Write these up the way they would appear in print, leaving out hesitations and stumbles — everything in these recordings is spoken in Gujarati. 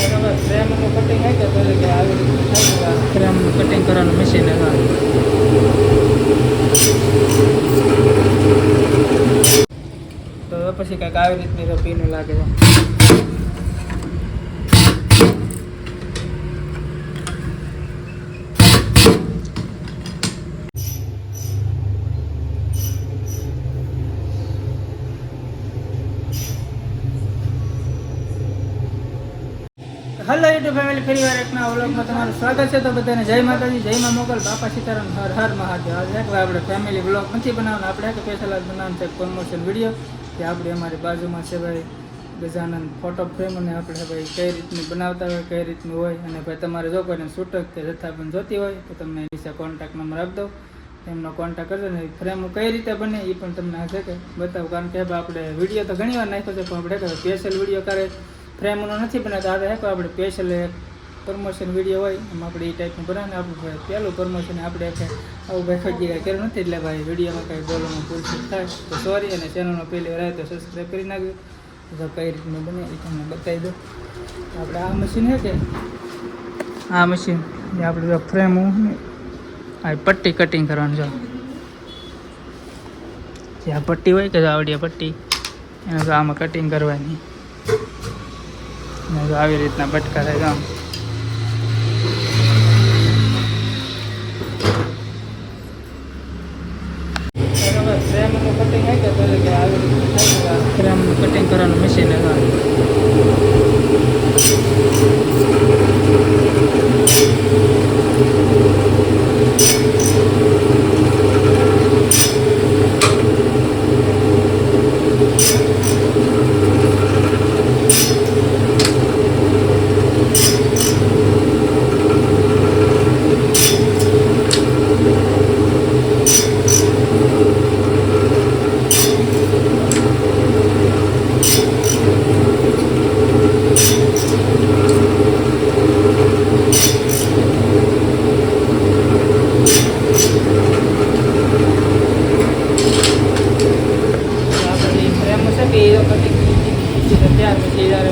ફ્રેમનું કટિંગ થાય કે આવી રીતે થાય ફ્રેમનું કટિંગ કરવાનું મશીન તો પછી કંઈક આવી રીતની પીનું લાગે છે. હેલો યુટ્યુબ ફેમિલી, ફરી વાર એકના વ્લોગમાં તમારું સ્વાગત છે. તો બધાને જય માતાજી, જય માં મોગલ, બાપા સીતારામ, હર હર મહાદેવ. આજે આપણે ફેમિલી વ્લોગ નથી બનાવવાનો, આપણે સ્પેશિયલ બનાવવાનું છે પ્રમોશન વિડીયો કે આપણે અમારી બાજુમાં છે ભાઈ ગજાનંદ ફોટો ફ્રેમ, અને આપણે ભાઈ કઈ રીતનું બનાવતા હોય, કઈ રીતનું હોય, અને ભાઈ તમારે જો કોઈને છૂટક કે જથ્થાબંધ જોતી હોય તો તમને નીચે કોન્ટેક્ટ નંબર આપી દઉં, એમનો કોન્ટેક્ટ કરજો ને ફ્રેમ કઈ રીતે બને એ પણ તમને છે કે બતાવું. કારણ કે આપણે વિડીયો તો ઘણી વાર નાખ્યો છે, પણ આપણે સ્પેશિયલ વિડીયો કરે ફ્રેમનો નથી બનાવતા. આ તો આપણે સ્પેશિયલ એક પ્રમોશન વિડીયો હોય એમાં આપણે એ ટાઈપનું બનાવીને આપણું પહેલું પ્રમોશન આપણે આવું ભાઈ ખોટી કાંઈ કર્યું નથી, એટલે ભાઈ વિડીયોમાં કાંઈ બોલવામાં ભૂલ થાય તો સોરી. અને ચેનલનો પહેલી વાર તો સબસ્ક્રાઈબ કરી નાખ્યું. તો કઈ રીતનું બને એ તમને બતાવી દઉં. આપણે આ મશીન છે કે આ મશીન જે આપણે જો ફ્રેમ આ પટ્ટી કટિંગ કરવાની જો, જે આ પટ્ટી હોય કે આવડી પટ્ટી એને તો આમાં કટિંગ કરવાની, આવી રીતના બટકા થાય આમ. ફ્રેમનું કટિંગ થાય કે આવી રીતે થાય ફ્રેમનું કટિંગ કરવાનું મશીન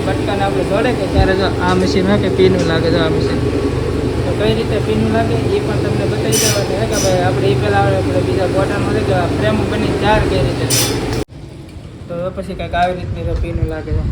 બટકાને આપણે જોડે કે ત્યારે જો આ મશીન હોય કે પીનું લાગે છે. આ મશીન તો કઈ રીતે પીનું લાગે એ પણ તમને બતાવી દેવા છે કે ભાઈ આપણે એ પહેલાં આપણે બીજા બોટલમાં છે કે ફ્રેમ બની ચાર કઈ રીતે, તો પછી કંઈક આવી રીતની પીનું લાગે છે.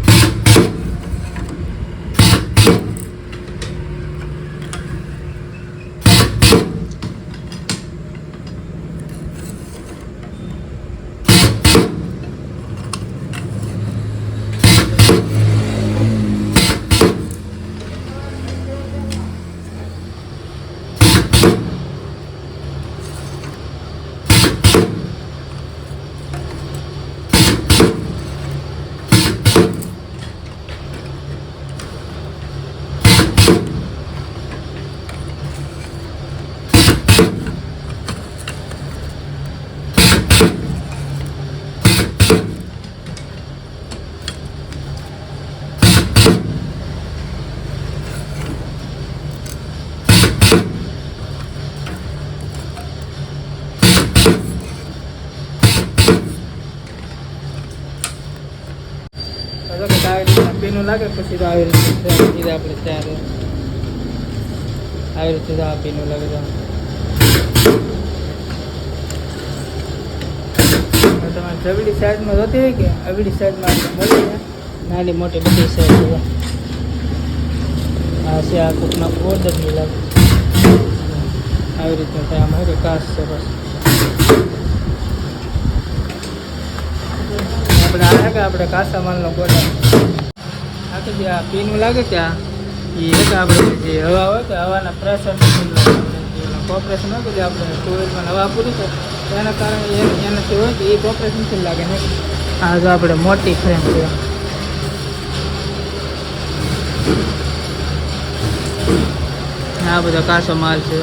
પીનું લાગે પછી તો આવી રીતે આપણે ત્યારે આવી રીતે આ પીનું લાગે છે. તમારે જબડી સાઈઝમાં જોતી હોય કે અવડી સાઈઝમાં આપણે મળી જાય, નાની મોટી બધી સાઈઝ આ છે. આ કૂકના ઓર્ડરની લાગે આવી રીતે થાય. આમાં કે કાચ છે બસ આપણે કાચા માલનો ગોડા આખી જે આ પીનું લાગે ત્યાં એ એક આપણે જે હવા હોય કે હવાના પ્રેશર કોપરેશન હોય કે જે આપણે ટુવેલમાં હવા પૂરી થાય એના કારણે એનાથી હોય કે એ કોપરેશનથી લાગે ને. આ જો આપણે મોટી ફ્રેમ છે, આ બધો કાચો માલ છે.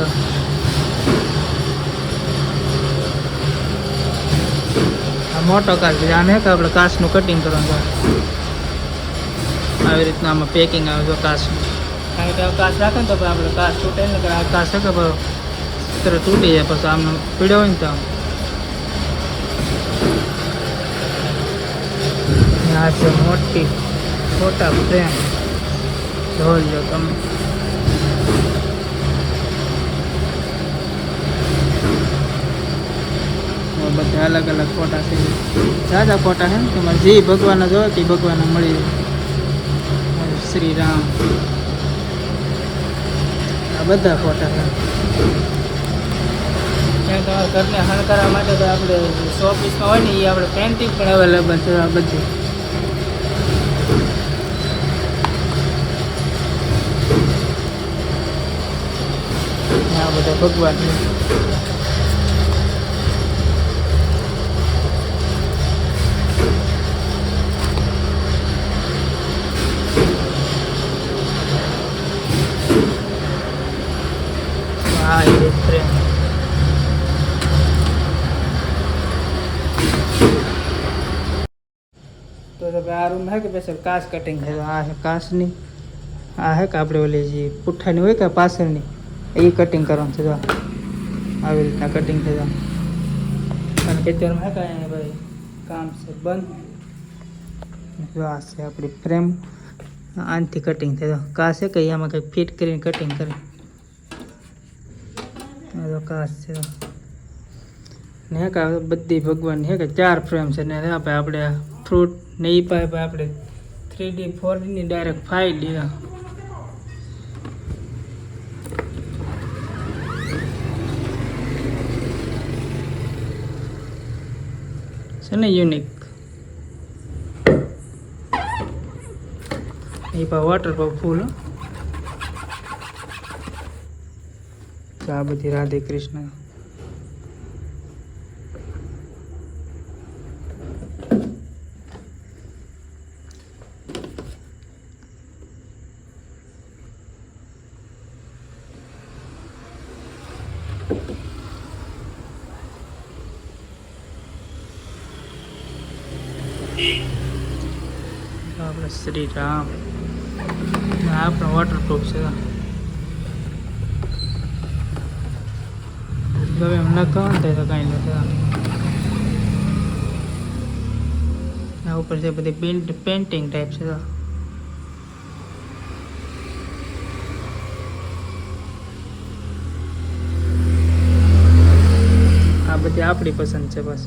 મોટો કાચ છે, આને કે આપણે કાચનું કટિંગ કરવાનું આવી રીતના આમાં પેકિંગ આવે છે કાચનું. કારણ કે કાચ રાખે ને તો આપણે કાચ તૂટે ને આ કાચ છે કે તરત તૂટી જાય, પછી આમને પીડ્યો હોય ને તો આ છે મોટા ફ્રેમ. જોઈ લો તમે. બધા અલગ અલગ ફોટા છે, ઝાઝા ફોટા છે ને તમારે જે ભગવાનના જોવે તે ભગવાનના મળી જાય. શ્રી રામ, આ બધા ફોટા છે. ત્યાં તમારા ઘરને શણગારવા માટે તો આપણે શો પીસમાં હોય ને એ આપણે પેન્ટિંગ પણ અવેલેબલ છે આ બધી. આ બધા ભગવાન છે. હા એ પ્રેમ. તો આ રૂમ હે કે સ્પેશિયલ કાચ કટિંગ છે. આ હે કાચની, આ હે કે આપણે ઓલી જે પુઠ્ઠાની હોય કે પાછળની એ કટિંગ કરવાનું છે. આવી રીતના કટિંગ થઈ જાય. અને અત્યારમાં હે કાંઈ ભાઈ કામ છે બંધ. આ છે આપણી ફ્રેમ, આનથી કટિંગ થઈ જાય. કાચ છે કે આમાં કંઈક ફિટ કરીને કટિંગ કરે. કાચ છે ને હે કે બધી ભગવાનની હે કે 4 ફ્રેમ છે ને આપણે ફ્રૂટ ને એ પાઇપ આપણે 3D 4D ની ડાયરેક્ટ ફાઇલ લીધા છે ને યુનિક. એ પણ વોટરપ્રૂફ ફૂલ. આ બધી રાધે કૃષ્ણ. આપણે શ્રી રામ, આપણે વોટરપ્રૂફ છે. ગમે એમ ન કહો ને તો કાંઈ નથી. આ ઉપર છે બધી પેન્ટિંગ ટાઈપ છે. આ બધી આપણી પસંદ છે બસ.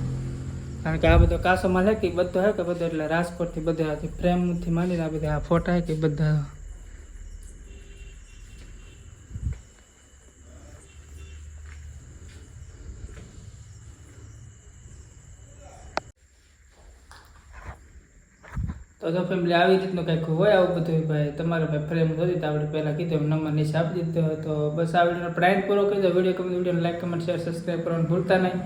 કારણ કે આ બધો કાચો માલ હે કે બધો હે કે બધો એટલે રાજકોટથી બધા ફ્રેમથી માંડીને આ બધા આ ફોટા હે કે બધા. તો જો ફેમિલી આવી રીતનું કંઈક હોય આવું બધું ભાઈ તમારે ભાઈ ફ્રેમ જોતી તો આપણે પહેલાં કીધું એમ નંબર નીચે આપી દીધો. તો બસ આ વિડીયોનો પ્રાઇઝ પૂરો કરી દો. વિડીયો ગમે વિડીયોને લાઈક કમેન્ટ શેર સબસ્ક્રાઈબ કરવાનું ભૂલતા નહીં.